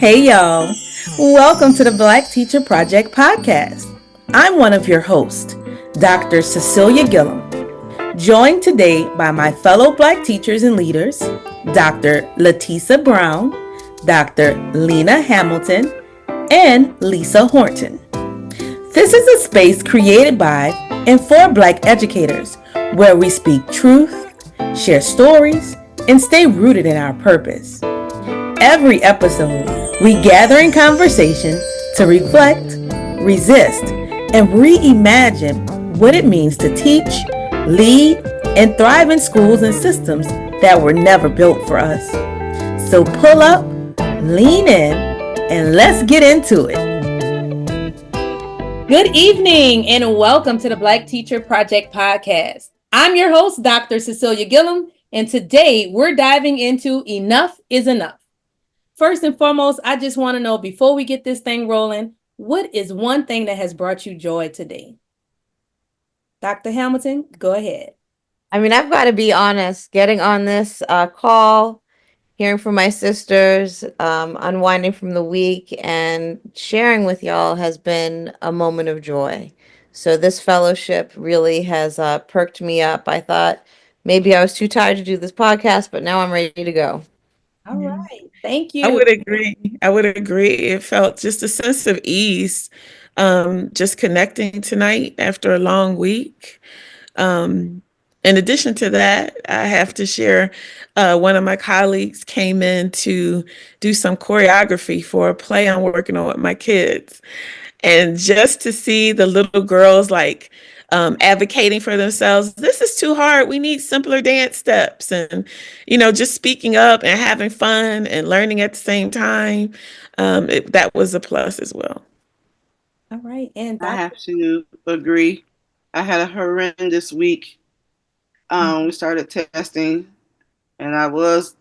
Hey y'all, welcome to the Black Teacher Project podcast. I'm one of your hosts, Dr. Cecelia Gillam, joined today by my fellow Black teachers and leaders, Dr. LaTesa Brown, Dr. Lena Hamilton, and Lisa Harton. This is a space created by and for Black educators where we speak truth, share stories, and stay rooted in our purpose. Every episode, we gather in conversation to reflect, resist, and reimagine what it means to teach, lead, and thrive in schools and systems that were never built for us. So pull up, lean in, and let's get into it. Good evening, and welcome to the Black Teacher Project podcast. I'm your host, Dr. Cecelia Gillam, and today we're diving into Enough is Enough. First and foremost, I just want to know, before we get this thing rolling, what is one thing that has brought you joy today? Dr. Hamilton, go ahead. I've got to be honest, getting on this call, hearing from my sisters, unwinding from the week, and sharing with y'all has been a moment of joy. So this fellowship really has perked me up. I thought maybe I was too tired to do this podcast, but now I'm ready to go. All right. Thank I you. would agree. I would agree. It felt just a sense of ease, just connecting tonight after a long week. In addition to that, I have to share one of my colleagues came in to do some choreography for a play I'm working on with my kids. And just to see the little girls advocating for themselves, this is too hard. We need simpler dance steps. And, just speaking up and having fun and learning at the same time, that was a plus as well. All right. And I Dr. have to agree. I had a horrendous week. We started testing, and I was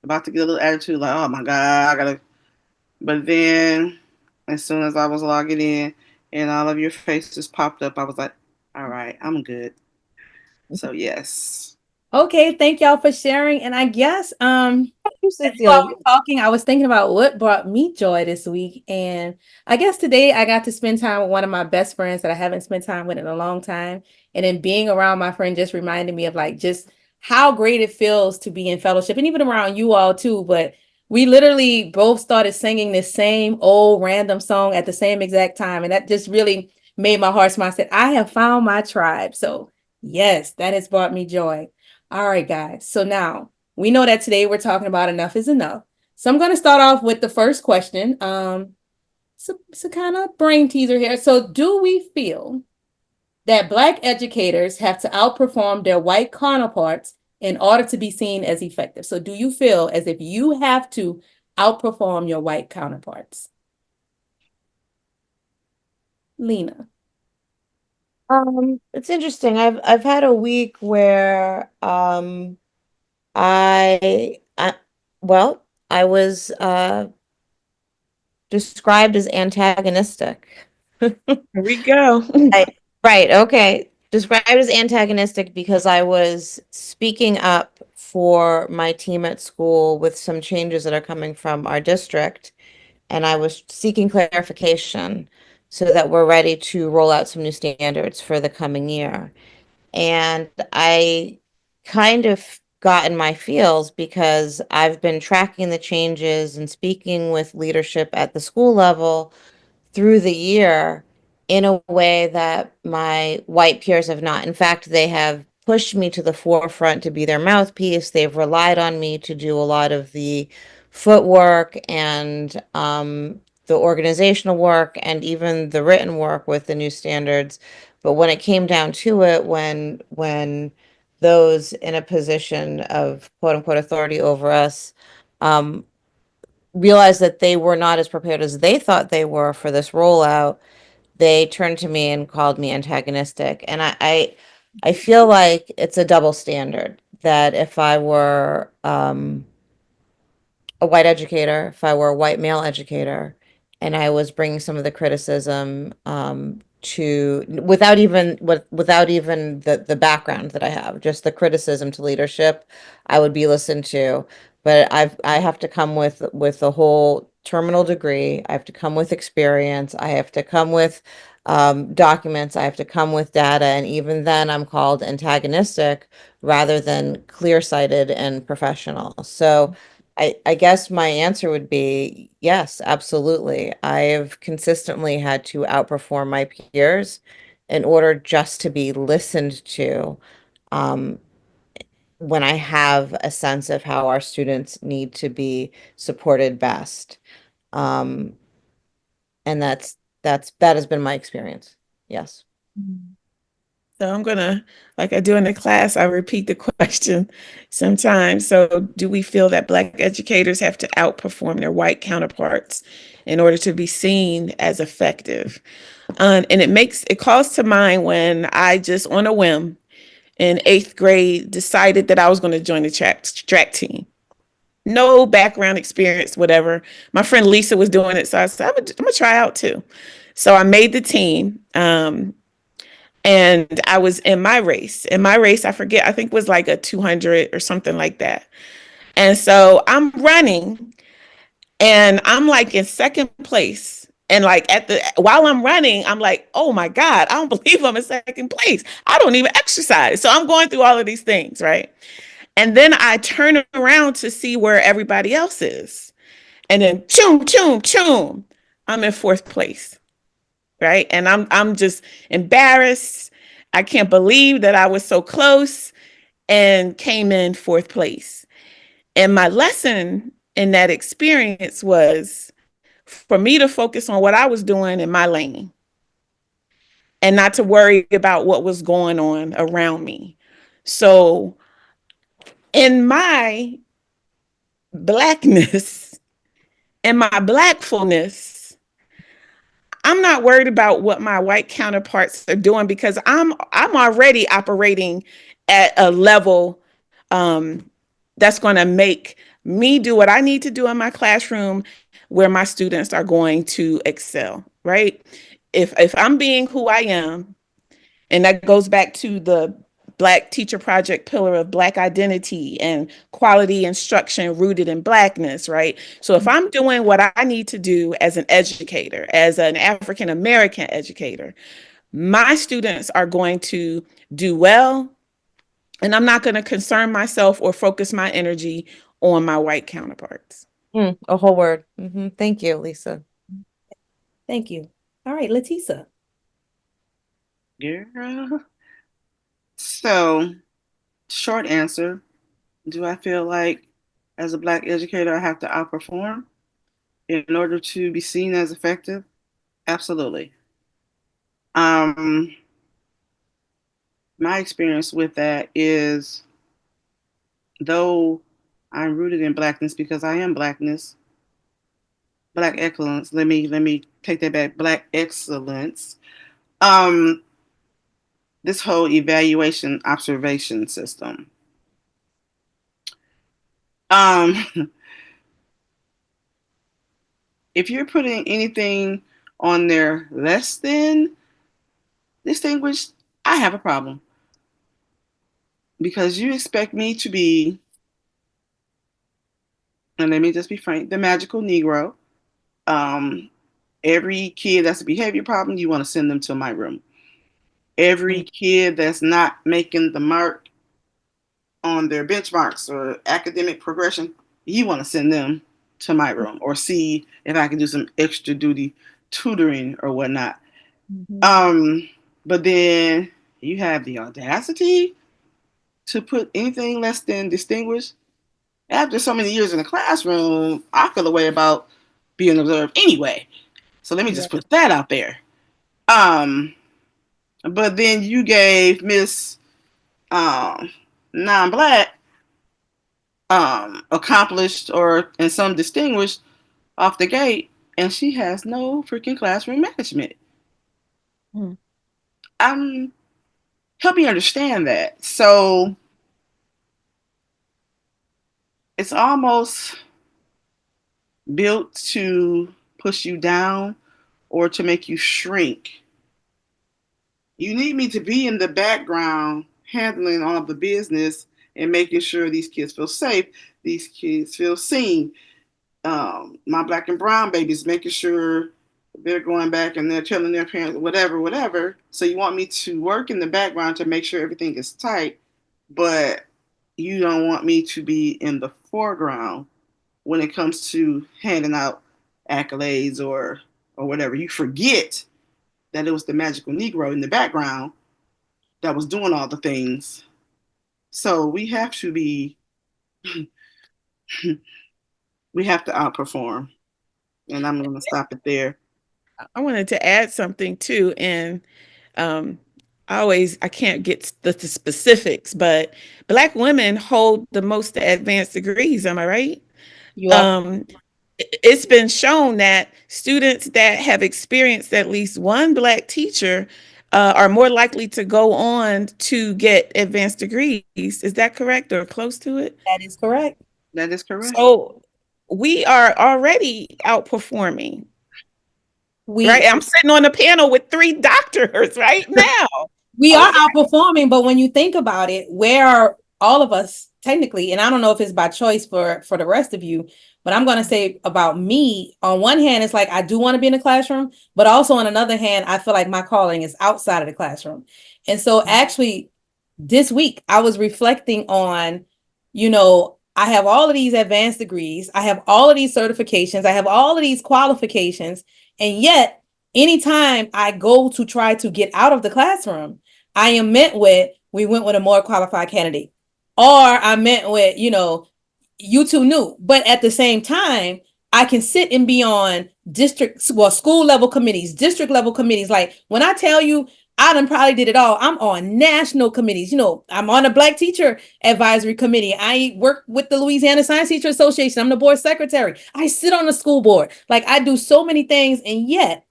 about to get a little attitude, like, oh my God, I gotta. But then, as soon as I was logging in and all of your faces popped up, I was like, all right, I'm good. So, yes. Okay, thank y'all for sharing. And I guess Thank you, while Cecilia. we're talking, I was thinking about what brought me joy this week. And I guess today I got to spend time with one of my best friends that I haven't spent time with in a long time. And then being around my friend just reminded me of just how great it feels to be in fellowship and even around you all too. But we literally both started singing this same old random song at the same exact time. And that just really made my heart smile. I said, I have found my tribe. So yes, that has brought me joy. All right, guys. So now we know that today we're talking about enough is enough. So I'm going to start off with the first question. It's a kind of brain teaser here. So do we feel that Black educators have to outperform their white counterparts in order to be seen as effective? So do you feel as if you have to outperform your white counterparts? Lena. It's interesting. I've had a week where I well, I was described as antagonistic. Here we go. Right, okay. Described as antagonistic because I was speaking up for my team at school with some changes that are coming from our district, and I was seeking clarification so that we're ready to roll out some new standards for the coming year. And I kind of got in my feels because I've been tracking the changes and speaking with leadership at the school level through the year in a way that my white peers have not. In fact, they have pushed me to the forefront to be their mouthpiece. They've relied on me to do a lot of the footwork and the organizational work and even the written work with the new standards. But when it came down to it, when those in a position of quote unquote authority over us um, realized that they were not as prepared as they thought they were for this rollout, they turned to me and called me antagonistic. And I feel like it's a double standard that if I were a white educator, if I were a white male educator, and I was bringing some of the criticism to without even the background that I have, just the criticism to leadership, I would be listened to. but I have to come with a whole terminal degree. I have to come with experience. I have to come with documents. I have to come with data, and even then, I'm called antagonistic rather than clear-sighted and professional. So. I guess my answer would be yes, absolutely. I've consistently had to outperform my peers in order just to be listened to. Um, when I have a sense of how our students need to be supported best. Um, and that has been my experience. Yes. So I'm gonna, like I do in the class, I repeat the question sometimes. So do we feel that Black educators have to outperform their white counterparts in order to be seen as effective? And it calls to mind when I just on a whim in 8th grade decided that I was going to join the track team. No background experience, whatever. My friend Lisa was doing it, so I said, I'm gonna try out too. So I made the team. And I was in my race. In my race, I forget, I think it was like a 200 or something like that. And so I'm running and I'm like in second place. And like while I'm running, I'm like, oh my God, I don't believe I'm in second place. I don't even exercise. So I'm going through all of these things, right? And then I turn around to see where everybody else is. And then choom, choom, choom, I'm in fourth place, right? And I'm just embarrassed. I can't believe that I was so close and came in fourth place. And my lesson in that experience was for me to focus on what I was doing in my lane and not to worry about what was going on around me. So in my blackness and my blackfulness, I'm not worried about what my white counterparts are doing because I'm already operating at a level um, that's going to make me do what I need to do in my classroom where my students are going to excel, right? If I'm being who I am, and that goes back to the Black Teacher Project pillar of Black identity and quality instruction rooted in Blackness, right? So if I'm doing what I need to do as an educator, as an African American educator, my students are going to do well, and I'm not going to concern myself or focus my energy on my white counterparts. A whole word. Thank you, Lisa. Thank you. All right, LaTesa. Girl. So, short answer, do I feel like as a Black educator I have to outperform in order to be seen as effective? Absolutely. Um, my experience with that is, though I'm rooted in Blackness because I am Blackness, Black excellence. Let me take that back. Black excellence. Um, this whole evaluation observation system. Um, if you're putting anything on there less than distinguished, I have a problem because you expect me to be, and let me just be frank, the magical Negro. Um, every kid that's a behavior problem, you want to send them to my room. Every kid that's not making the mark on their benchmarks or academic progression, you want to send them to my room or see if I can do some extra duty tutoring or whatnot. Um, but then you have the audacity to put anything less than distinguished. After so many years in the classroom, I feel a way about being observed anyway. So let me just put that out there. Um, but then you gave Miss non-black accomplished or and some distinguished off the gate, and she has no freaking classroom management. Help me understand that. So it's almost built to push you down or to make you shrink. You need me to be in the background handling all of the business and making sure these kids feel safe. these kids feel seen. My black and brown babies, making sure they're going back and they're telling their parents whatever, whatever. So you want me to work in the background to make sure everything is tight, but you don't want me to be in the foreground when it comes to handing out accolades or whatever. You forget that it was the magical Negro in the background that was doing all the things. So we have to be, we have to outperform. And I'm going to stop it there. I wanted to add something too, and um, I can't get the specifics, but Black women hold the most advanced degrees. Am I right? You are. Um, it's been shown that students that have experienced at least one Black teacher are more likely to go on to get advanced degrees. Is that correct or close to it? That is correct. That is correct. So we are already outperforming, right? We I'm sitting on a panel with 3 doctors right now. we are Okay. outperforming, but when you think about it, where are all of us technically? And I don't know if it's by choice for the rest of you, but I'm going to say about me. On one hand, it's like I do want to be in the classroom, but also on another hand, I feel like my calling is outside of the classroom. And so actually, this week I was reflecting on, I have all of these advanced degrees, I have all of these certifications, I have all of these qualifications, and yet anytime I go to try to get out of the classroom, I am met with, we went with a more qualified candidate, or I met with, you too new. But at the same time, I can sit and be on school level committees, district level committees. Like when I tell you, I done probably did it all. I'm on national committees. I'm on a Black Teacher Advisory Committee. I work with the Louisiana Science Teacher Association. I'm the board secretary. I sit on the school board. Like I do so many things, and yet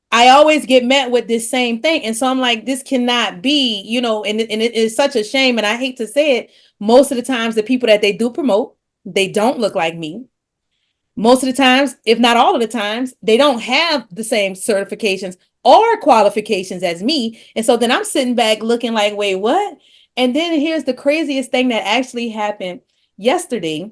I always get met with this same thing. And so I'm like, this cannot be, and it is such a shame. And I hate to say it, most of the times the people that they do promote, they don't look like me. Most of the times, if not all of the times, they don't have the same certifications or qualifications as me. And so then I'm sitting back looking like, wait, what? And then here's the craziest thing that actually happened yesterday.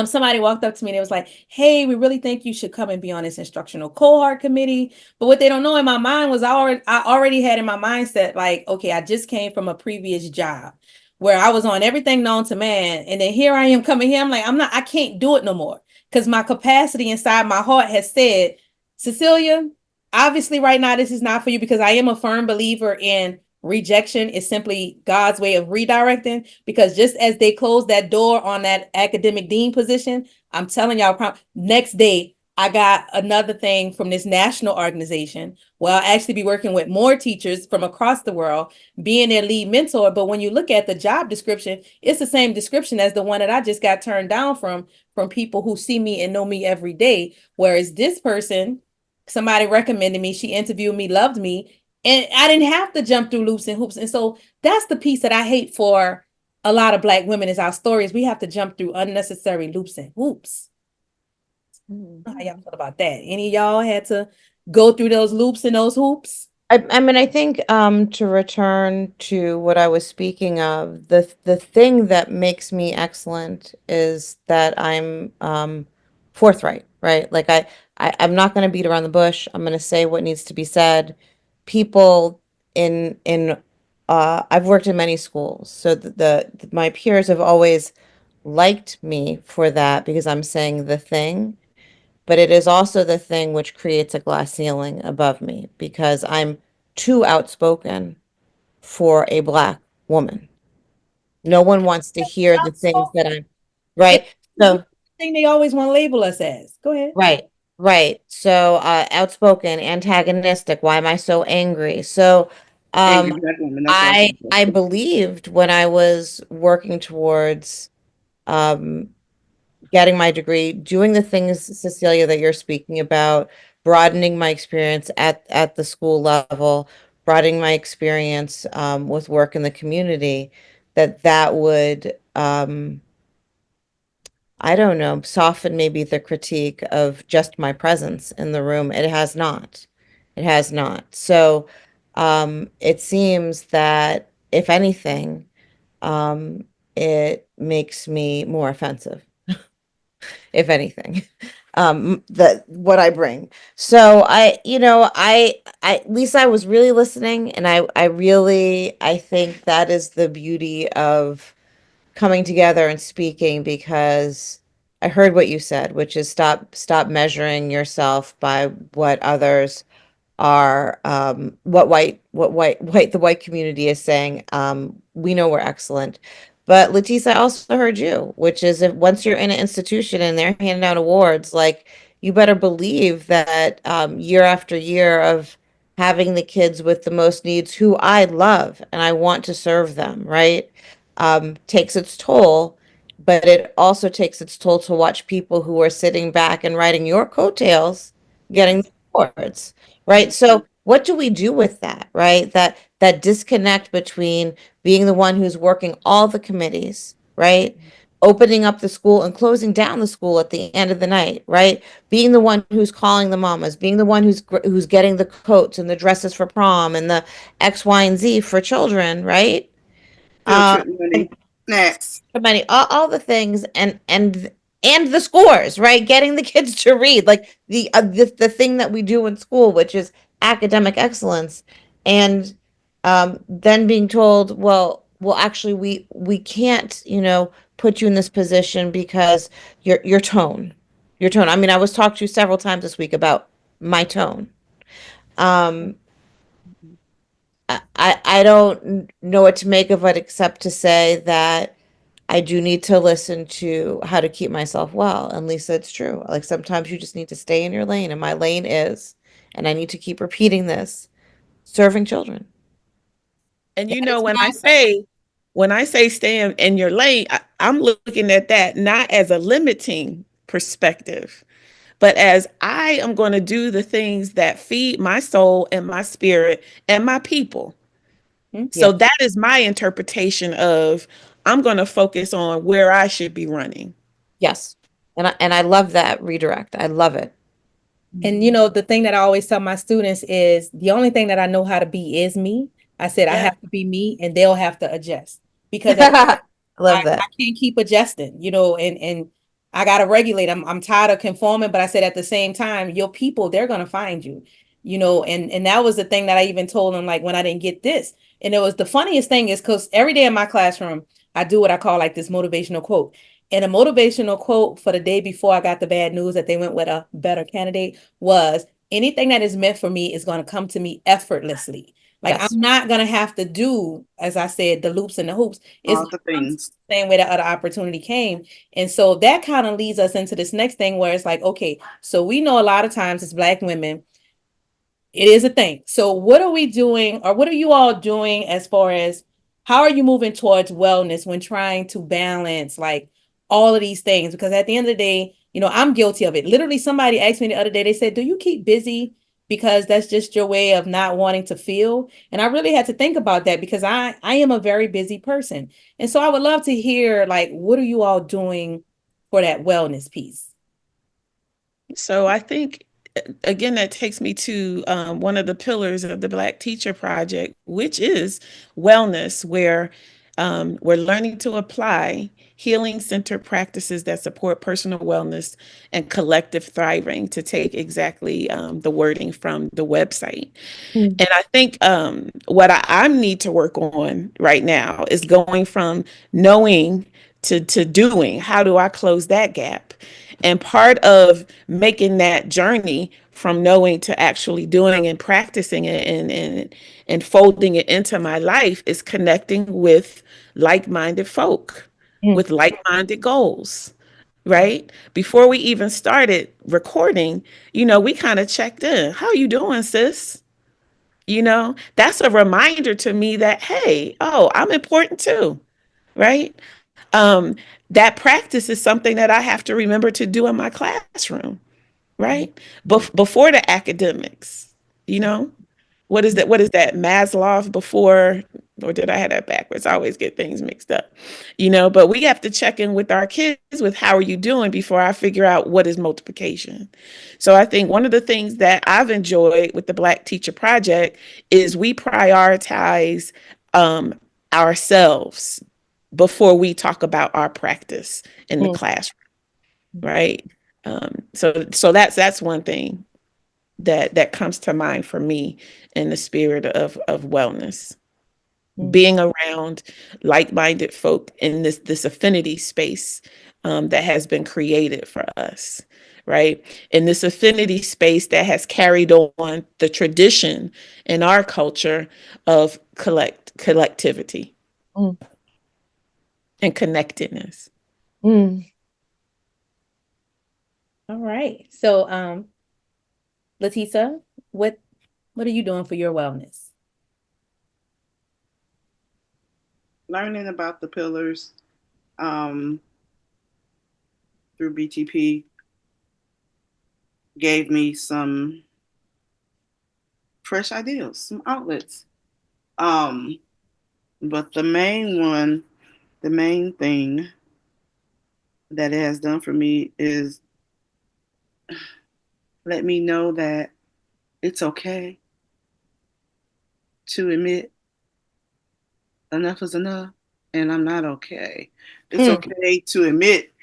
Somebody walked up to me and it was like, hey, we really think you should come and be on this instructional cohort committee. But what they don't know in my mind was I already had in my mindset, like, okay, I just came from a previous job where I was on everything known to man. And then here I am coming here. I'm like, I can't do it no more. Because my capacity inside my heart has said, Cecelia, obviously right now this is not for you, because I am a firm believer in rejection is simply God's way of redirecting. Because just as they closed that door on that academic dean position, I'm telling y'all, next day I got another thing from this national organization where I'll actually be working with more teachers from across the world, being their lead mentor. But when you look at the job description, it's the same description as the one that I just got turned down from people who see me and know me every day. Whereas this person, somebody recommended me, she interviewed me, loved me, and I didn't have to jump through loops and hoops. And so that's the piece that I hate for a lot of Black women is our stories. We have to jump through unnecessary loops and hoops. How y'all feel about that? Any of y'all had to go through those loops and those hoops? I mean, I think to return to what I was speaking of, the thing that makes me excellent is that I'm forthright, right? Like I'm not going to beat around the bush. I'm going to say what needs to be said. People in I've worked in many schools, so my peers have always liked me for that because I'm saying the thing. But it is also the thing which creates a glass ceiling above me because I'm too outspoken for a Black woman. No one wants to hear the things that I'm, right? So, Thing they always want to label us as. Go ahead. right, right. So, outspoken, antagonistic. Why am I so angry? So, Angry Black woman. That's what I was going to I say. believed when I was working towards um getting my degree, doing the things, Cecelia, that you're speaking about, broadening my experience at the school level, broadening my experience with work in the community, that would, I don't know, soften maybe the critique of just my presence in the room. It has not. It has not. So it seems that, if anything, it makes me more offensive, if anything. That what I bring. So Lisa, I was really listening, and I think that is the beauty of coming together and speaking, because I heard what you said, which is stop measuring yourself by what others are, what the white community is saying. We know we're excellent. But LaTesa, I also heard you, which is, if once you're in an institution and they're handing out awards, like, you better believe that year after year of having the kids with the most needs, who I love and I want to serve them, right? Takes its toll, but it also takes its toll to watch people who are sitting back and riding your coattails getting Yes. the awards, right? So what do we do with that, right? That disconnect between being the one who's working all the committees, right? Opening up the school and closing down the school at the end of the night, right? Being the one who's calling the mamas, being the one who's getting the coats and the dresses for prom and the X, Y, and Z for children, right? Field Um, trip money, snacks. Money, all the things, and the scores, right? Getting the kids to read, like the thing that we do in school, which is academic excellence, and then being told, well, actually, we can't, put you in this position because your tone. I mean, I was talked to several times this week about my tone. Um, I don't know what to make of it, except to say that I do need to listen to how to keep myself well. And Lisa, it's true. Like, sometimes you just need to stay in your lane, and my lane is, and I need to keep repeating this, serving children. And That is when I say stay in your lane, I'm looking at that not as a limiting perspective, but as I am going to do the things that feed my soul and my spirit and my people. Yeah. So that is my interpretation of, I'm going to focus on where I should be running. Yes. And I love that redirect. I love it. And the thing that I always tell my students is the only thing that I know how to be is me. I said I Yeah. have to be me and they'll have to adjust because I I love that. can't keep adjusting, and I gotta regulate. I'm tired of conforming, but I said at the same time, your people, they're gonna find you, and that was the thing that I even told them, like when I didn't get this. And it was the funniest thing is because every day in my classroom, I do what I call like this motivational quote. And a motivational quote for the day before I got the bad news that they went with a better candidate was anything that is meant for me is going to come to me effortlessly. Like Yes. I'm not gonna have to do, as I said, the loops and the hoops. It's All the things. the same way that other opportunity came. And so that kind of leads us into this next thing where it's like, okay, so we know a lot of times as Black women, it is a thing. So what are we doing, or what are you all doing as far as how are you moving towards wellness when trying to balance like all of these things? Because at the end of the day, I'm guilty of it. Literally, somebody asked me the other day, they said, do you keep busy because that's just your way of not wanting to feel? And I really had to think about that because I am a very busy person. And so I would love to hear like what are you all doing for that wellness piece? So I think, again, that takes me to one of the pillars of the Black Teacher Project, which is wellness, where we're learning to apply healing centered practices that support personal wellness and collective thriving, to take exactly the wording from the website. Mm. And I think what I need to work on right now is going from knowing to doing. How do I close that gap? And part of making that journey from knowing to actually doing and practicing it and folding it into my life is connecting with like-minded folk Mm. with like-minded goals. Right? Before we even started recording, we kind of checked in. How you doing, sis? That's a reminder to me that, hey, oh, I'm important too, right? Um, that practice is something that I have to remember to do in my classroom, right? Before the academics, you know? What is that? What is that? Maslow before, or did I have that backwards? I always get things mixed up, but we have to check in with our kids with how are you doing before I figure out what is multiplication. So I think one of the things that I've enjoyed with the Black Teacher Project is we prioritize um, ourselves before we talk about our practice in the Mm. classroom, right? So that's one thing that comes to mind for me in the spirit of wellness. Being around like-minded folk in this affinity space that has been created for us, right? In this affinity space that has carried on the tradition in our culture of collectivity Mm. and connectedness. Mm. All right. So, LaTesa, what are you doing for your wellness? Learning about the pillars um, through BTP gave me some fresh ideas, some outlets. Um, but the main thing that it has done for me is let me know that it's okay to admit enough is enough and I'm not okay. It's Mm. okay to admit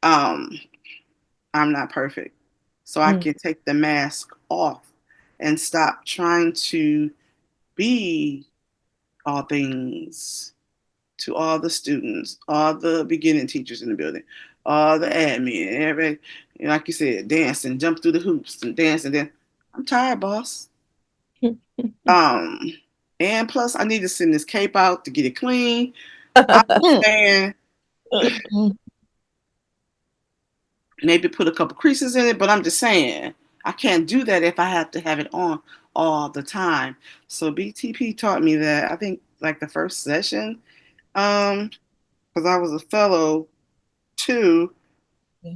um, I'm not perfect. So I Mm. can take the mask off and stop trying to be all things to all the students, all the beginning teachers in the building, all the admin, everybody, like you said, dancing, jump through the hoops and dance and then I'm tired, boss. Um, and plus I need to send this cape out to get it clean. I'm saying maybe put a couple creases in it, but I'm just saying I can't do that if I have to have it on all the time. So BTP taught me that I think like the first session, because I was a fellow too,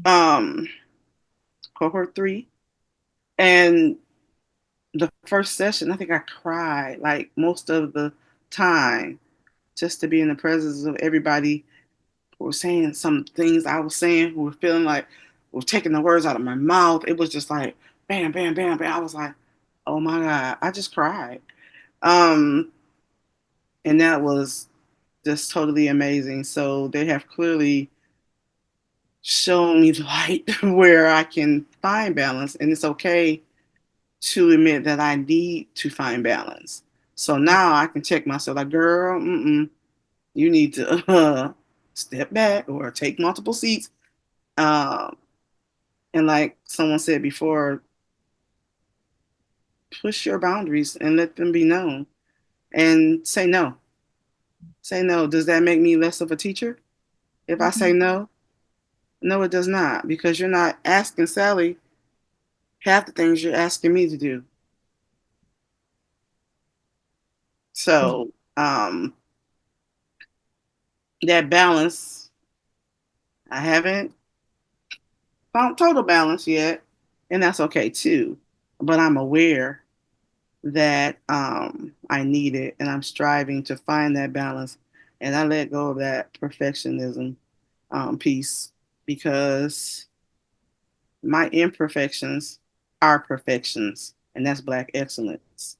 um, cohort 3, and the first session I think I cried like most of the time just to be in the presence of everybody who were saying some things I was saying, who were feeling like were taking the words out of my mouth. It was just like bam, bam, bam, bam. I was like, oh my God, I just cried. Um, and that was just totally amazing. So they have clearly shown me the light where I can find balance, and it's okay to admit that I need to find balance. So now I can check myself like, girl, you need to step back or take multiple seats. Um, and like someone said before, push your boundaries and let them be known and say no. Say no. Does that make me less of a teacher? If I say no, no, it does not, because you're not asking Sally half the things you're asking me to do. So that balance, I haven't found total balance yet, and that's okay too. But I'm aware that I need it, and I'm striving to find that balance. And I let go of that perfectionism piece because my imperfections are perfections, and that's Black excellence.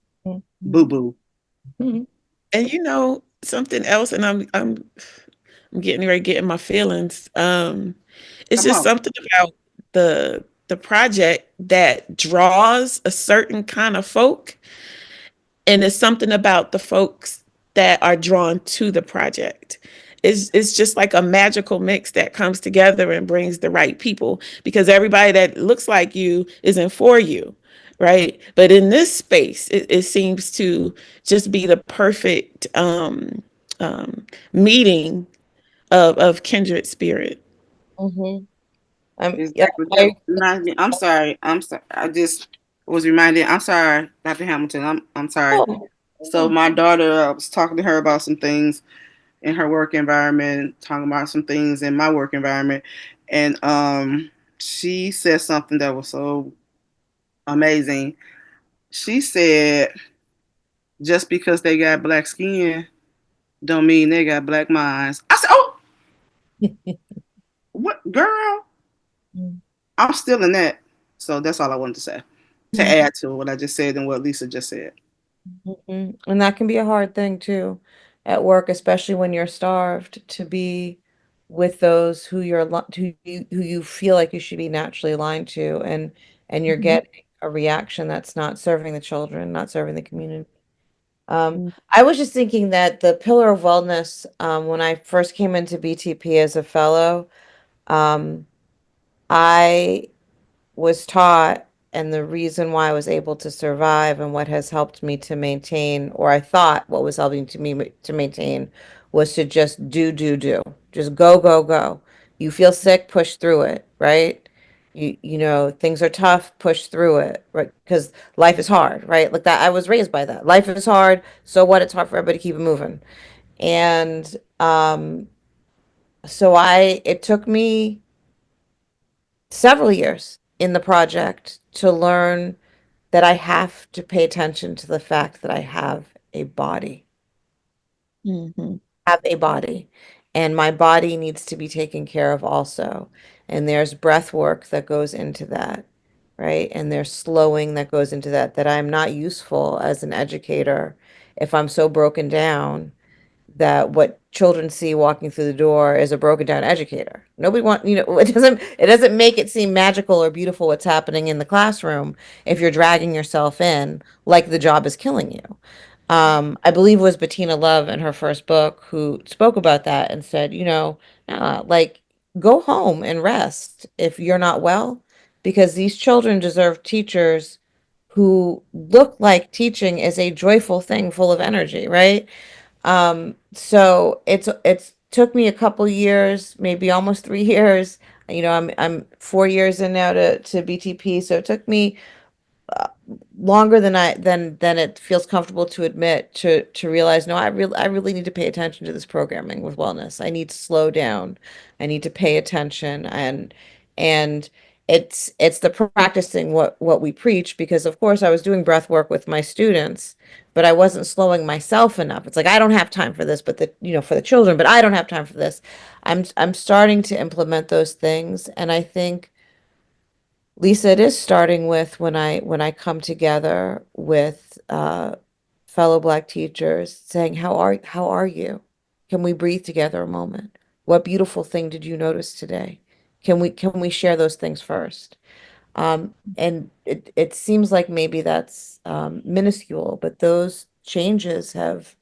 Boo boo. Mhm. And something else, and I'm getting ready to get in my feelings. It's Come just on. something about the project that draws a certain kind of folk, and it's something about the folks that are drawn to the project. It's just like a magical mix that comes together and brings the right people, because everybody that looks like you isn't for you, right? But in this space, it seems to just be the perfect meeting of kindred spirit. Mhm. Yeah, Exactly. That reminds me. I'm sorry. I'm sorry. I just was reminded. I'm sorry, Dr. Hamilton. I'm sorry. oh, So my daughter, I was talking to her about some things in her work environment, talking about some things in my work environment, and she said something that was so amazing. She said, "Just because they got black skin, don't mean they got black minds." I said, "Oh, what, girl?" I'm still in that. So that's all I wanted to say, to add to what I just said and what Lisa just said. And that can be a hard thing too, at work, especially when you're starved, to be with those who you feel like you should be naturally aligned to, and you're Mhm. getting a reaction that's not serving the children, not serving the community. Mhm. I was just thinking that the pillar of wellness, when I first came into BTP as a fellow, um, I was taught, and the reason why I was able to survive and what has helped me to maintain, or I thought what was helping to me to maintain, was to just do. Just go, go, go. You feel sick, push through it, right? You know, things are tough, push through it, right? Because life is hard, right? Like that. I was raised by that. Life is hard, so what? It's hard for everybody to keep it moving. And so it took me several years in the project to learn that I have to pay attention to the fact that I a body, Mm-hmm. have a body, and my body needs to be taken care of also. And there's breath work that goes into that, right? And there's slowing that goes into that, that I'm not useful as an educator if I'm so broken down that what children see walking through the door is a broken down educator. Nobody want, it doesn't make it seem magical or beautiful what's happening in the classroom if you're dragging yourself in like the job is killing you. I believe it was Bettina Love in her first book who spoke about that and said, like go home and rest if you're not well, because these children deserve teachers who look like teaching is a joyful thing full of energy, right? So it's took me a couple years, maybe almost 3 years. I'm 4 years in now to BTP, so it took me longer than it feels comfortable to admit to realize, no, I really need to pay attention to this programming with wellness. I need to slow down. I need to pay attention, and it's the practicing what we preach, because of course I was doing breath work with my students, but I wasn't slowing myself enough. It's like I don't have time for this, but for the children, but I don't have time for this. I'm starting to implement those things, and I think, Lisa, it is starting with when I come together with fellow Black teachers saying, how are you? Can we breathe together a moment? What beautiful thing did you notice today? Can we share those things first? And it seems like maybe that's minuscule, but those changes have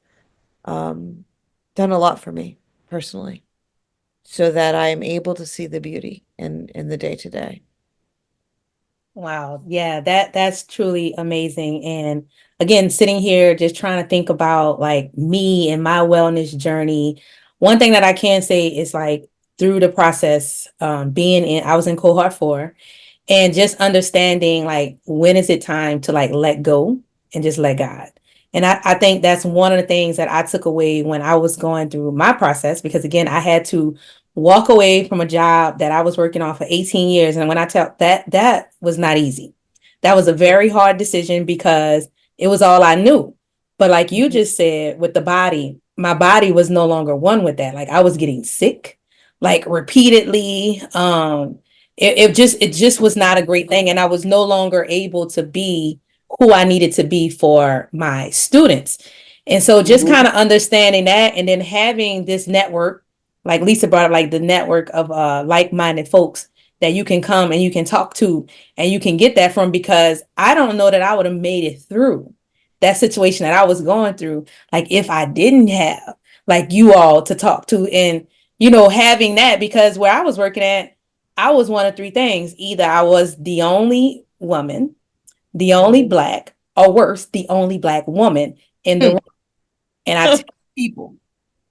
um, done a lot for me personally, so that I am able to see the beauty in the day to day. Wow. Yeah, that's truly amazing. And again, sitting here just trying to think about like me and my wellness journey. One thing that I can say is like through the process, I was in cohort 4, and just understanding like when is it time to like let go and just let God. And I think that's one of the things that I took away when I was going through my process, because again, I had to walk away from a job that I was working on for 18 years. And when I tell that was not easy. That was a very hard decision because it was all I knew. But like you just said with the body, my body was no longer one with that. Like I was getting sick like repeatedly. It just was not a great thing, and I was no longer able to be who I needed to be for my students. And so just Mm-hmm. kind of understanding that, and then having this network, like Lisa brought up, like the network of like-minded folks that you can come and you can talk to and you can get that from, because I don't know that I would have made it through that situation that I was going through, like if I didn't have like you all to talk to, and having that, because where I was working at, I was one of three things. Either I was the only woman, the only Black, or worse, the only Black woman in the room. And I tell people,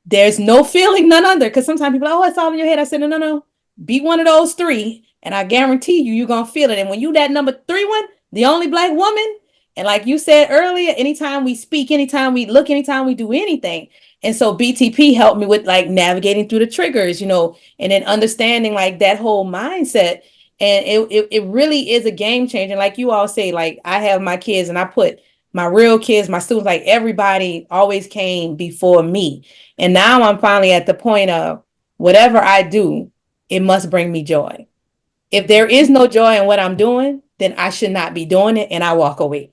there's no feeling none under, because sometimes people are, oh, it's all in your head. I said, no, no, no. Be one of those three, and I guarantee you're going to feel it. And when you that number 3 one, the only Black woman, and like you said earlier, anytime we speak, anytime we look, anytime we do anything. And so BTP helped me with like navigating through the triggers, and then understanding like that whole mindset. And it really is a game changer. Like you all say, like I have my kids and I put my real kids, my students, like everybody always came before me. And now I'm finally at the point of whatever I do, it must bring me joy. If there is no joy in what I'm doing, then I should not be doing it, and I walk away.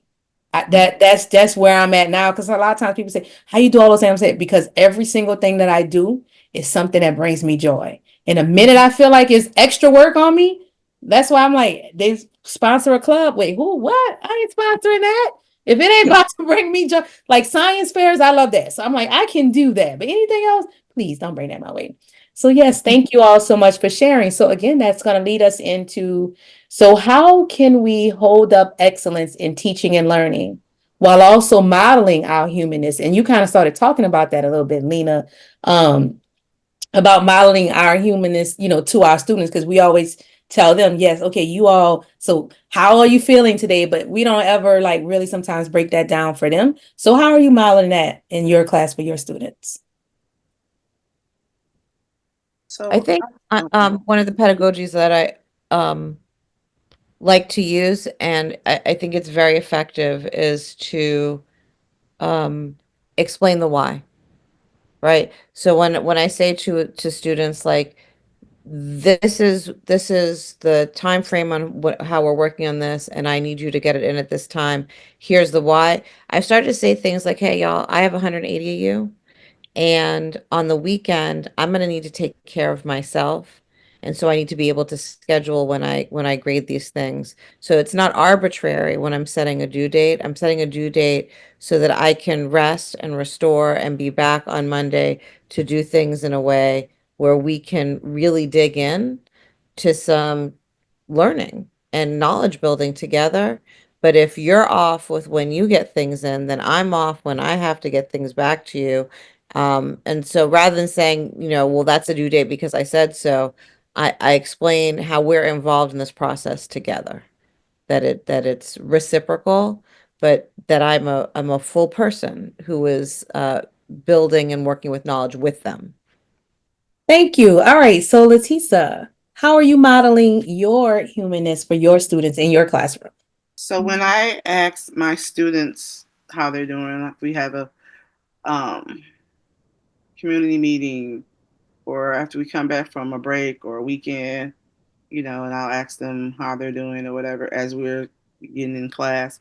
That's where I'm at now. Because a lot of times people say, "How you do all those things?" I'm saying because every single thing that I do is something that brings me joy. And the minute I feel like it's extra work on me, that's why I'm like, they sponsor a club. Wait, who? What? I ain't sponsoring that. If it ain't about to bring me joy, like science fairs, I love that. So I'm like, I can do that. But anything else, please don't bring that my way. So yes, thank you all so much for sharing. So again, that's going to lead us into, so how can we hold up excellence in teaching and learning while also modeling our humanness? And you kind of started talking about that a little bit, Lena, um, about modeling our humanness, to our students, because we always tell them, yes, okay, you all, so how are you feeling today? But we don't ever like really sometimes break that down for them. So how are you modeling that in your class for your students? I So, think one of the pedagogies that I like to use, and I think it's very effective, is to explain the why, right? So when I say to students like, this is the time frame on how we're working on this, and I need you to get it in at this time. Here's the why. I've started to say things like, hey, y'all, I have 180 of you. And on the weekend, I'm going to need to take care of myself. And so I need to be able to schedule when I grade these things. So it's not arbitrary when I'm setting a due date. I'm setting a due date so that I can rest and restore and be back on Monday to do things in a way where we can really dig in to some learning and knowledge building together. But if you're off with when you get things in, then I'm off when I have to get things back to you. And so rather than saying, well, that's a due date because I said so, I explain how we're involved in this process together, that it's reciprocal, but that I'm a full person who is building and working with knowledge with them. Thank you. All right. So, LaTesa, how are you modeling your humanness for your students in your classroom? so when I ask my students how they're doing, like we have a um, community meeting, or after we come back from a break or a weekend, and I'll ask them how they're doing or whatever as we're getting in class.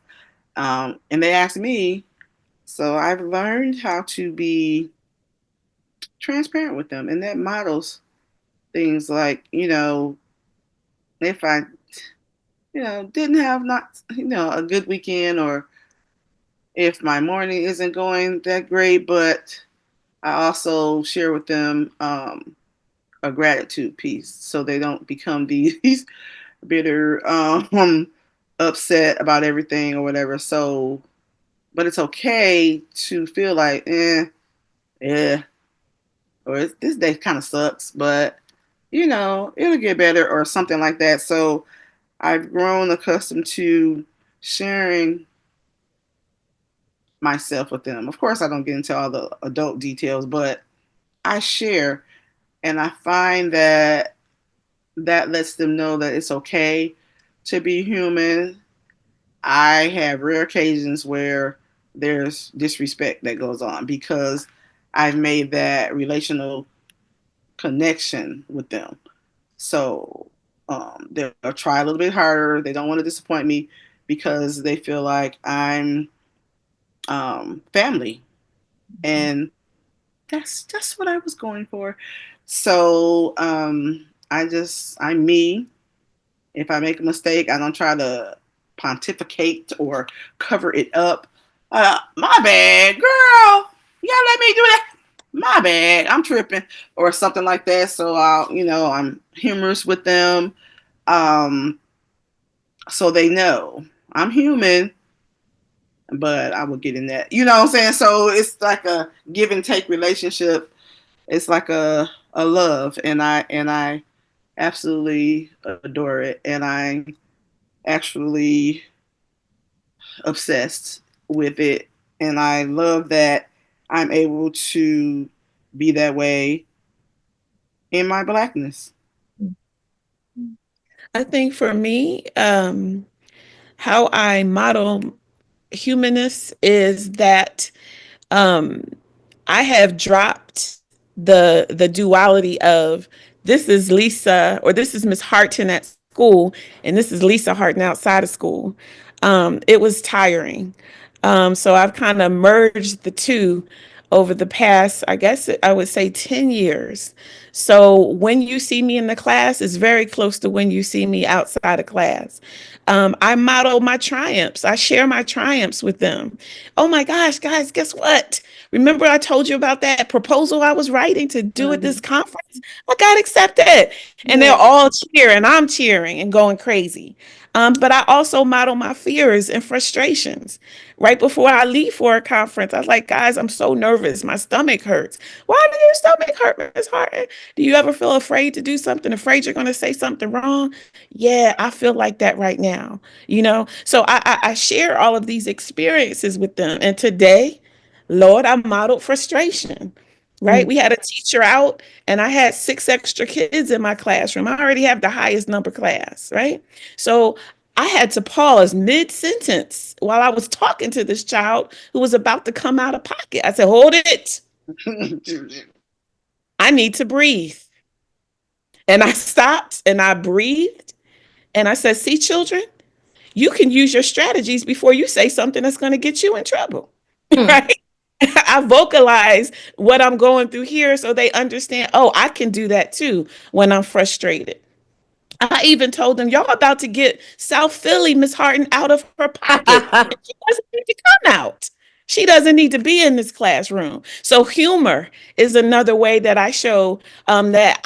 And they ask me, so I've learned how to be transparent with them, and that models things like, if I, didn't have not, a good weekend, or if my morning isn't going that great, but I also share with them a gratitude piece so they don't become these bitter, upset about everything or whatever. So, but it's okay to feel like, yeah, or this day kind of sucks, but it'll get better or something like that. So I've grown accustomed to sharing myself with them. Of course, I don't get into all the adult details, but I share, and I find that that lets them know that it's okay to be human. I have rare occasions where there's disrespect that goes on because I've made that relational connection with them. So they'll try a little bit harder. They don't want to disappoint me because they feel like I'm family, and that's just what I was going for. So I'm me. If I make a mistake, I don't try to pontificate or cover it up. My bad, girl. You gotta let me do that. My bad. I'm tripping or something like that. So I'm humorous with them. Um, so they know I'm human, but I will get in that. You know what I'm saying? So it's like a give and take relationship. It's like a love, and I absolutely adore it, and I actually obsessed with it. And I love that I'm able to be that way in my blackness. I think for me, how I model humanness is that um, I have dropped the duality of this is Lisa or this is Miss Harton at school, and this is Lisa Harton outside of school, it was tiring. So I've kind of merged the two over the past, I guess I would say 10 years. So when you see me in the class, it's very close to when you see me outside of class. I model my triumphs. I share my triumphs with them. Oh my gosh, guys, guess what? Remember I told you about that proposal I was writing to do at this conference? I got accepted. And they're Yeah. all cheering. I'm cheering and going crazy. But I also model my fears and frustrations. Right before I leave for a conference, I was like, guys, I'm so nervous. My stomach hurts. Why does your stomach hurt, Miss Harton? Do you ever feel afraid to do something, afraid you're going to say something wrong? Yeah, I feel like that right now. So I share all of these experiences with them. And today, Lord, I modeled frustration. Right. Mm. We had a teacher out and I had 6 extra kids in my classroom. I already have the highest number class. Right. So I had to pause mid sentence while I was talking to this child who was about to come out of pocket. I said, hold it. I need to breathe. And I stopped and I breathed and I said, see, children, you can use your strategies before you say something that's going to get you in trouble. Mm. Right. I vocalize what I'm going through here so they understand, oh, I can do that too when I'm frustrated. I even told them, y'all about to get South Philly, Miss Harton, out of her pocket. And she doesn't need to come out. She doesn't need to be in this classroom. So humor is another way that I show that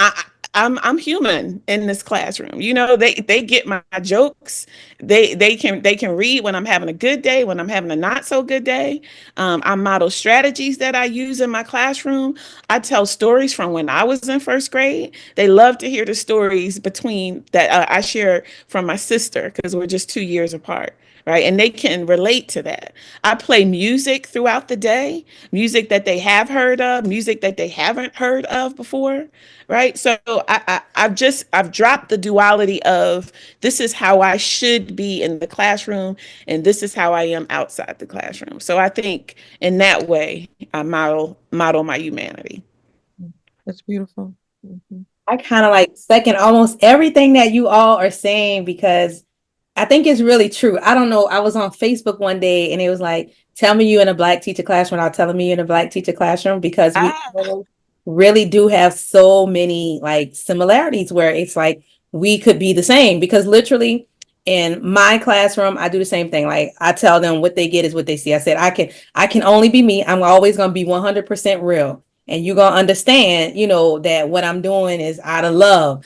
I'm human in this classroom. They get my jokes. They can read when I'm having a good day, when I'm having a not so good day. I model strategies that I use in my classroom. I tell stories from when I was in first grade. They love to hear the stories between that I share from my sister because we're just 2 years apart. Right. And they can relate to that. I play music throughout the day, music that they have heard of, music that they haven't heard of before. Right. So I've dropped the duality of this is how I should be in the classroom and this is how I am outside the classroom. So I think in that way, I model my humanity. That's beautiful. Mhm. I kind of like second almost everything that you all are saying because I think it's really true. I don't know. I was on Facebook one day and it was like, tell me you in a black teacher classroom without telling me you're in a black teacher classroom because we Ah, all really do have so many like similarities where it's like we could be the same because literally in my classroom, I do the same thing. Like I tell them what they get is what they see. I said, I can only be me. I'm always going to be 100% real. And you're going to understand, that what I'm doing is out of love.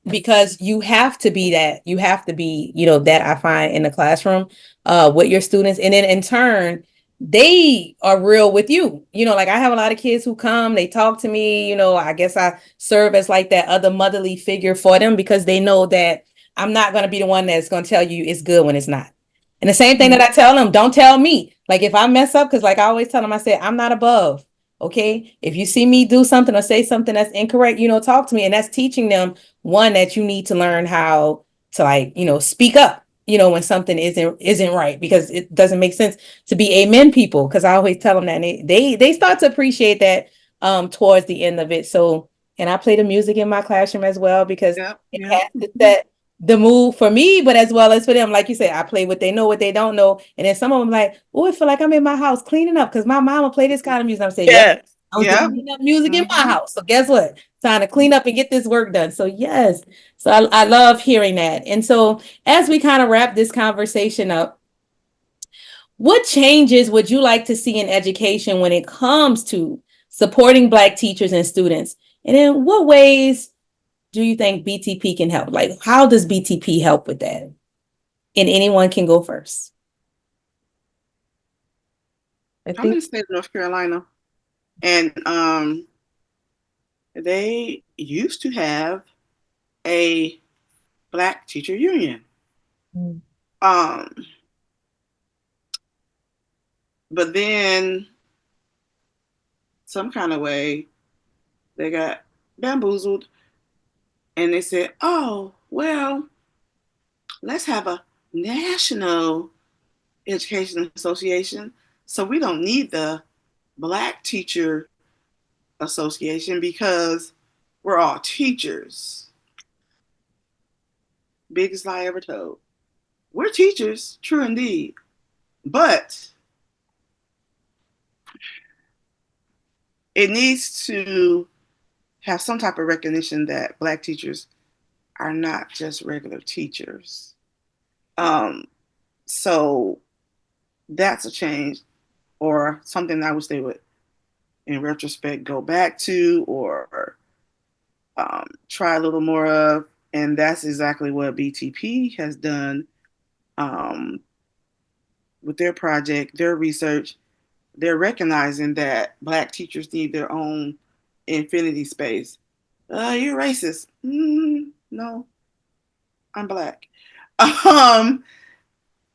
Because you have to be that. You have to be, that I find in the classroom with your students. And then in turn, they are real with you. Like I have a lot of kids who come, they talk to me, I guess I serve as like that other motherly figure for them because they know that I'm not going to be the one that's going to tell you it's good when it's not. And the same thing that I tell them, don't tell me. Like if I mess up, because like I always tell them, I say, I'm not above. Okay. If you see me do something or say something that's incorrect, talk to me. And that's teaching them one that you need to learn how to like, speak up, when something isn't right, because it doesn't make sense to be amen people. Cause I always tell them that and they start to appreciate that towards the end of it. So, and I play the music in my classroom as well because Yep, it yep. has to set the mood for me, but as well as for them. Like you said, I play what they know, what they don't know. And then some of them like, oh, I feel like I'm in my house cleaning up because my mama play this kind of music. I'm saying, yep, yeah. I was Yep. doing enough music in my Mhm. house. So guess what? Time to clean up and get this work done. So yes. So I love hearing that. And so as we kind of wrap this conversation up, what changes would you like to see in education when it comes to supporting Black teachers and students? And in what ways do you think BTP can help? Like, how does BTP help with that? And anyone can go first. I I'm in think the state of North Carolina, and they used to have a Black teacher union. mm, Um, but then some kind of way they got bamboozled, and they said, "Oh, well, let's have a national education association, so we don't need the Black teacher association because we're all teachers." Biggest lie ever told. We're teachers, true indeed, but it needs to have some type of recognition that Black teachers are not just regular teachers. Um, so that's a change, or something I wish they would, in retrospect, go back to or try a little more of. And that's exactly what BTP has done um, with their project, their research. They're recognizing that Black teachers need their own infinity space. You're racist. No, I'm Black. Um,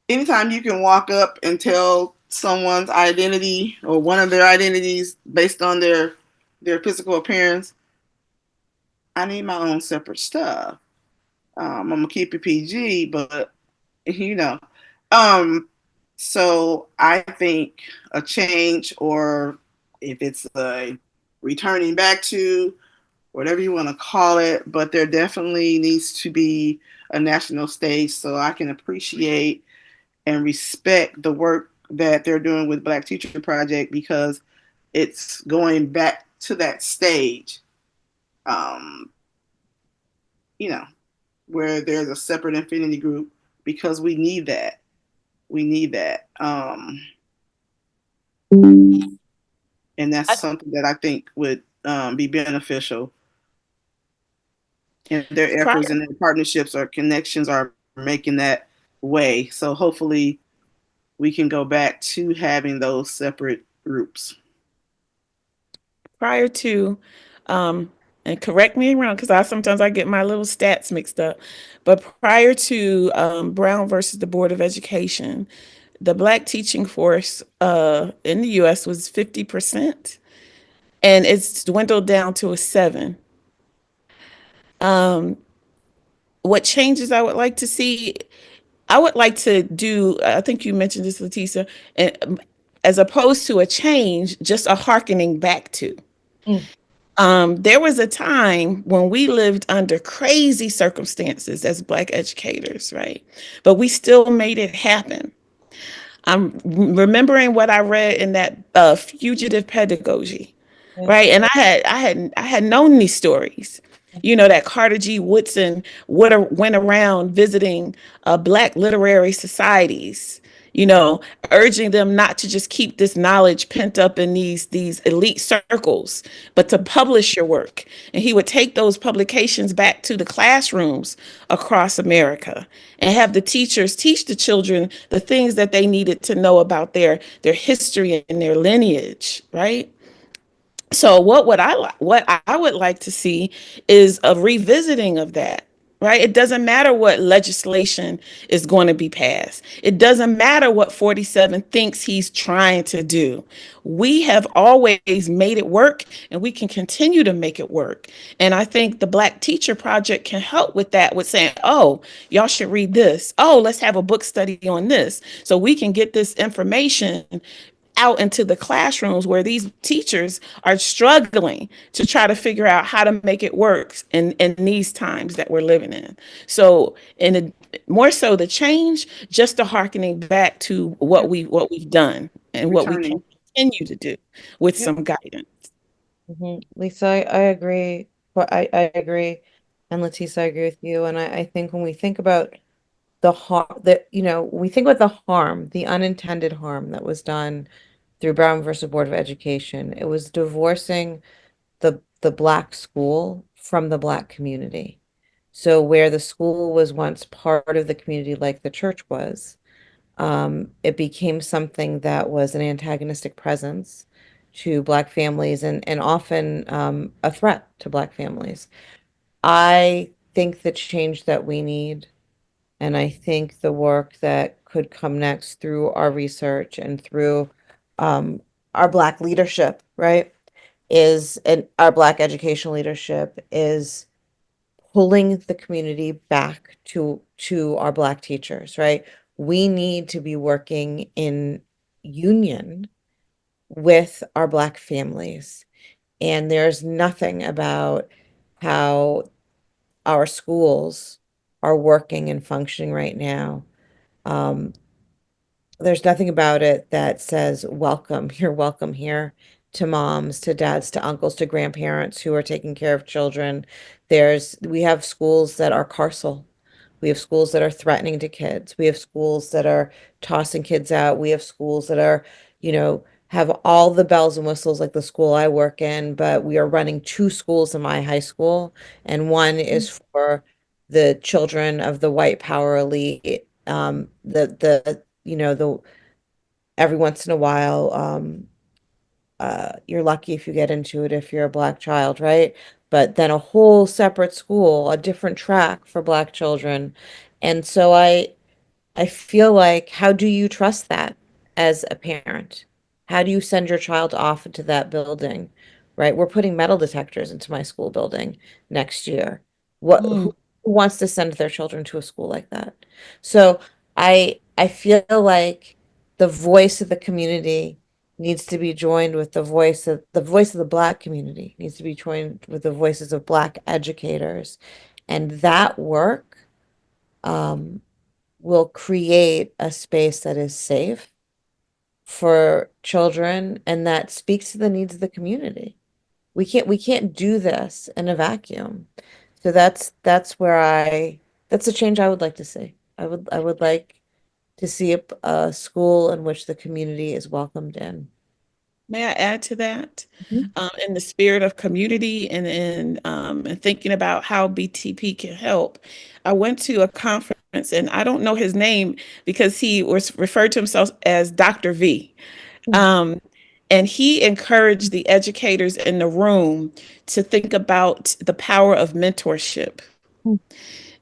anytime you can walk up and tell someone's identity or one of their identities based on their physical appearance, I need my own separate stuff. I'm gonna keep it PG, but you know. Um, so I think a change, or if it's a returning back to whatever you want to call it, but there definitely needs to be a national stage so I can appreciate and respect the work that they're doing with Black Teacher Project, because it's going back to that stage, um, you know, where there's a separate infinity group, because we need that. We need that. And that's I, something that I think would be beneficial. And their efforts Prior and their partnerships or connections are making that way. So hopefully we can go back to having those separate groups. prior to, um, and correct me around because I sometimes I get my little stats mixed up, but prior to Brown versus the Board of Education, the Black teaching force in the U.S. was 50%, and it's dwindled down to a 7. What changes I would like to see? I would like to do, I think you mentioned this, LaTesa, and as opposed to a change, just a hearkening back to. mm, There was a time when we lived under crazy circumstances as Black educators, right? But we still made it happen. I'm remembering what I read in that fugitive pedagogy, yeah, right? And I had known these stories. You know that Carter G. Woodson went around visiting Black literary societies, you know, urging them not to just keep this knowledge pent up in these elite circles, but to publish your work. And he would take those publications back to the classrooms across America and have the teachers teach the children the things that they needed to know about their history and their lineage, right? So what I would like to see is a revisiting of that. Right? It doesn't matter what legislation is going to be passed. It doesn't matter what 47 thinks he's trying to do. We have always made it work and we can continue to make it work. And I think the Black Teacher Project can help with that, with saying, oh, y'all should read this. Oh, let's have a book study on this. So we can get this information out into the classrooms where these teachers are struggling to try to figure out how to make it work in these times that we're living in. So, more so the change, just a harkening back to what we've done and what we can Returning. continue to do with Yep. some guidance. Lisa, I agree. But I agree. And LaTisa, I agree with you. And I think when we think about the harm that, we think about the harm, the unintended harm that was done through Brown versus Board of Education, it was divorcing the Black school from the Black community. So where the school was once part of the community like the church was, it became something that was an antagonistic presence to Black families and often a threat to Black families. I think the change that we need, and I think the work that could come next through our research and through um, our Black leadership, right, and our Black educational leadership is pulling the community back to our Black teachers, right? We need to be working in union with our Black families. And there's nothing about how our schools are working and functioning right now. There's nothing about it that says welcome, you're welcome here, to moms, to dads, to uncles, to grandparents who are taking care of children. We have schools that are carceral. We have schools that are threatening to kids. We have schools that are tossing kids out. We have schools that are, have all the bells and whistles like the school I work in, but we are running two schools in my high school, and one is for the children of the white power elite. The every once in a while, you're lucky if you get into it if you're a black child, right? But then a whole separate school, a different track for black children. And so I feel like, how do you trust that as a parent? How do you send your child off into that building, right? We're putting metal detectors into my school building next year. Who wants to send their children to a school like that? So I feel like the voice of the community needs to be joined with the voice of the Black community needs to be joined with the voices of Black educators, and that work um, will create a space that is safe for children and that speaks to the needs of the community. We can't do this in a vacuum. So that's a change I would like to see. I would like to see a school in which the community is welcomed in. May I add to that? Mhm. In the spirit of community and and thinking about how BTP can help, I went to a conference and I don't know his name because he was referred to himself as Dr. V. Um, and he encouraged the educators in the room to think about the power of mentorship.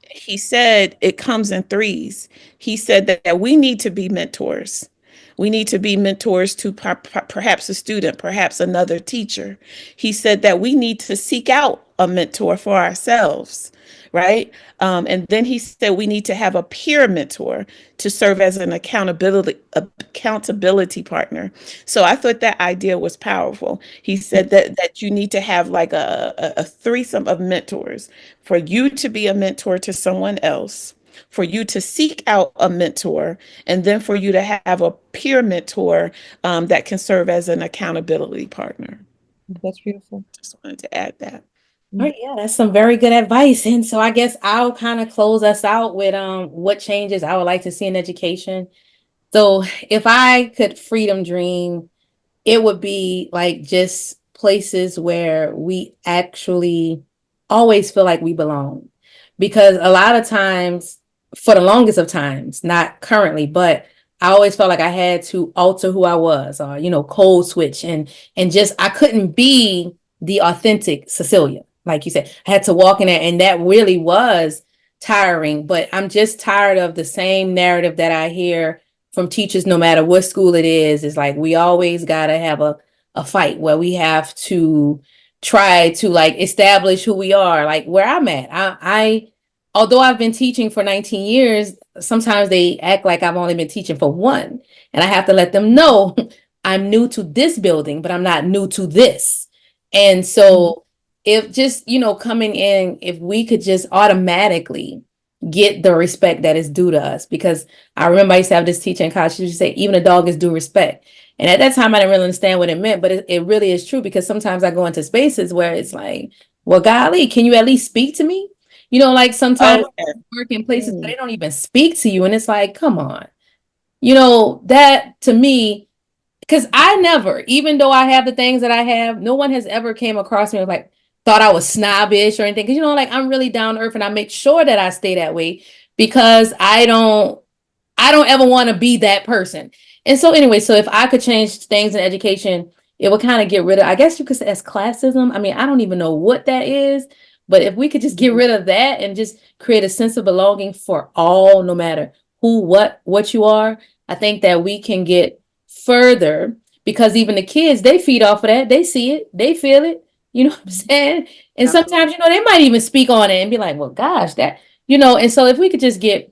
He said it comes in threes. He said that we need to be mentors. We need to be mentors to perhaps a student, perhaps another teacher. He said that we need to seek out a mentor for ourselves, right? And then he said we need to have a peer mentor to serve as an accountability partner. So I thought that idea was powerful. He said that you need to have like a threesome of mentors for you to be a mentor to someone else, for you to seek out a mentor, and then for you to have a peer mentor that can serve as an accountability partner. That's beautiful. Just wanted to add that. All right, yeah, that's some very good advice. And so I guess I'll kind of close us out with what changes I would like to see in education. So if I could freedom dream, it would be like just places where we actually always feel like we belong. Because a lot of times, for the longest of times, not currently, but I always felt like I had to alter who I was or, code switch and just I couldn't be the authentic Cecelia. Like you said, I had to walk in there and that really was tiring. But I'm just tired of the same narrative that I hear from teachers, no matter what school it is like we always got to have a fight where we have to try to like establish who we are, like where I'm at. I although I've been teaching for 19 years, sometimes they act like I've only been teaching for one. And I have to let them know I'm new to this building, but I'm not new to this. And so if just, coming in, if we could just automatically get the respect that is due to us, because I remember I used to have this teacher in college. She used to say, even a dog is due respect. And at that time, I didn't really understand what it meant, but it really is true because sometimes I go into spaces where it's like, well, golly, can you at least speak to me? Like sometimes Oh, yeah. I work in places where they don't even speak to you. And it's like, come on, that to me, because I never, even though I have the things that I have, no one has ever came across me like, thought I was snobbish or anything. Because, like I'm really down to earth and I make sure that I stay that way because I don't ever want to be that person. And so anyway, so if I could change things in education, it would kind of get rid of, I guess you could say as classism. I mean, I don't even know what that is, but if we could just get rid of that and just create a sense of belonging for all, no matter who, what you are, I think that we can get further because even the kids, they feed off of that. They see it, they feel it. You know what I'm saying? And sometimes, they might even speak on it and be like, well, gosh, and so if we could just get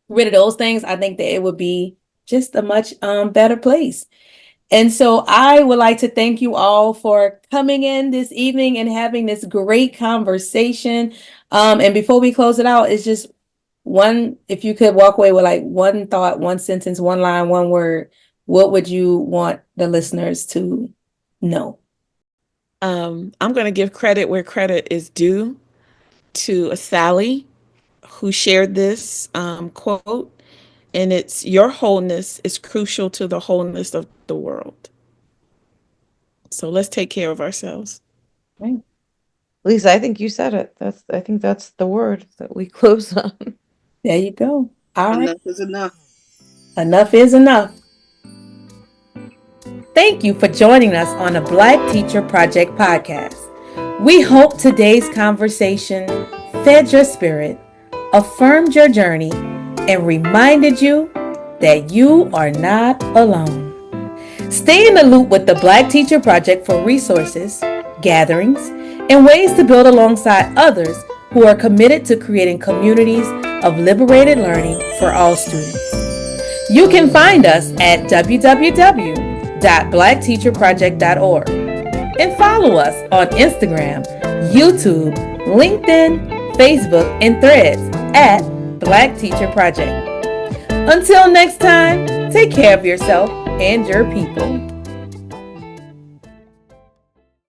rid of those things, I think that it would be just a much better place. And so I would like to thank you all for coming in this evening and having this great conversation. And before we close it out, it's just if you could walk away with like one thought, one sentence, one line, one word, what would you want the listeners to know? I'm going to give credit where credit is due to a Sally who shared this quote, and it's your wholeness is crucial to the wholeness of the world. So let's take care of ourselves. Right. Lisa, I think you said it. I think that's the word that we close on. There you go. All right. Enough is enough. Enough is enough. Thank you for joining us on the Black Teacher Project podcast. We hope today's conversation fed your spirit, affirmed your journey, and reminded you that you are not alone. Stay in the loop with the Black Teacher Project for resources, gatherings, and ways to build alongside others who are committed to creating communities of liberated learning for all students. You can find us at www.blackteacherproject.org and follow us on Instagram, YouTube, LinkedIn, Facebook, and Threads at Black Teacher Project. Until next time, take care of yourself and your people.